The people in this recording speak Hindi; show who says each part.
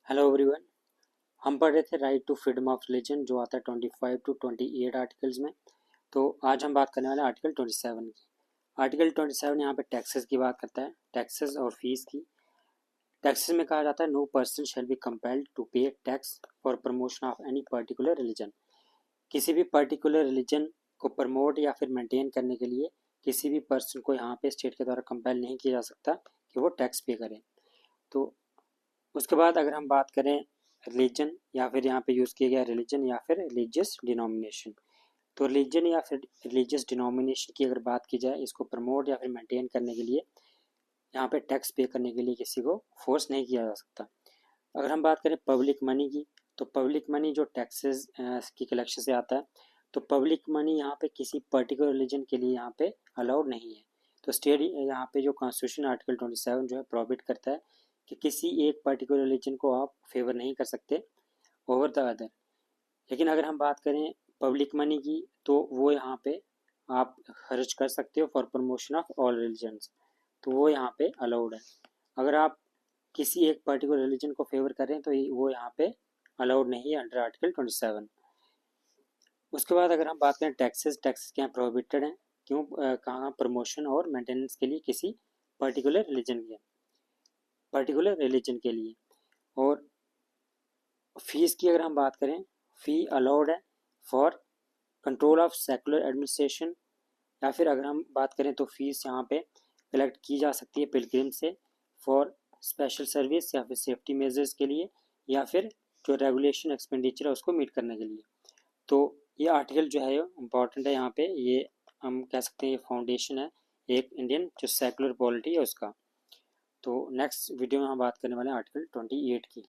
Speaker 1: Hello everyone. हम पढ़ रहे थे right to freedom of religion जो आता है 25 टू 28 आर्टिकल्स में। तो आज हम बात करने वाले हैं आर्टिकल 27 की। आर्टिकल 27 यहाँ पे टैक्सेस की बात करता है, टैक्सेस और फीस की। टैक्सेस में कहा जाता है no person shall be compelled to pay tax for promotion of any particular religion. किसी भी पर्टिकुलर रिलीजन को प्रमोट या फिर मेंटेन करने के लिए किसी भी पर्सन को यहाँ पे स्टेट के द्वारा कंपेल नहीं किया जा सकता कि वो टैक्स पे करे। तो उसके बाद अगर हम बात करें रिलीजन या फिर यहाँ पे यूज़ किया गया रिलीजन या फिर रिलीजियस डिनोमिनेशन, तो रिलीजन या फिर रिलीजियस डिनोमिनेशन की अगर बात की जाए, इसको प्रमोट या फिर मेंटेन करने के लिए यहाँ पे टैक्स पे करने के लिए किसी को फोर्स नहीं किया जा सकता। अगर हम बात करें पब्लिक मनी की, तो पब्लिक मनी जो टैक्सेस की कलेक्शन से आता है, तो पब्लिक मनी यहाँ पे किसी पर्टिकुलर रिलीजन के लिए यहाँ पे अलाउड नहीं है। तो स्टेट यहाँ पे जो कॉन्स्टिट्यूशन आर्टिकल 27 जो है प्रोहिबिट करता है कि किसी एक पर्टिकुलर रिलीजन को आप फेवर नहीं कर सकते ओवर द अदर। लेकिन अगर हम बात करें पब्लिक मनी की, तो वो यहाँ पे आप खर्च कर सकते हो for promotion of all religions, तो वो यहाँ पे अलाउड है। अगर आप किसी एक पर्टिकुलर रिलीजन को फेवर कर रहे हैं तो वो यहाँ पे अलाउड नहीं है अंडर आर्टिकल 27। उसके बाद अगर हम बात करें टैक्सेस, टैक्सेस क्या प्रोहिबिटेड हैं, क्यों कहाँ प्रमोशन और मेंटेनेंस के लिए किसी पर्टिकुलर रिलीजन के लिए। और फीस की अगर हम बात करें, फ़ी अलाउड है for control of secular administration, या फिर अगर हम बात करें तो फीस यहाँ पे कलेक्ट की जा सकती है पिलग्रिम से फॉर स्पेशल सर्विस या फिर सेफ्टी मेजर्स के लिए, या फिर जो रेगुलेशन एक्सपेंडिचर है उसको मीट करने के लिए। तो ये आर्टिकल जो है इम्पॉर्टेंट है यहाँ पे, ये हम कह सकते हैं ये फाउंडेशन है एक इंडियन जो सेकुलर पॉलिटी है उसका। तो नेक्स्ट वीडियो में हम बात करने वाले हैं आर्टिकल 28 की।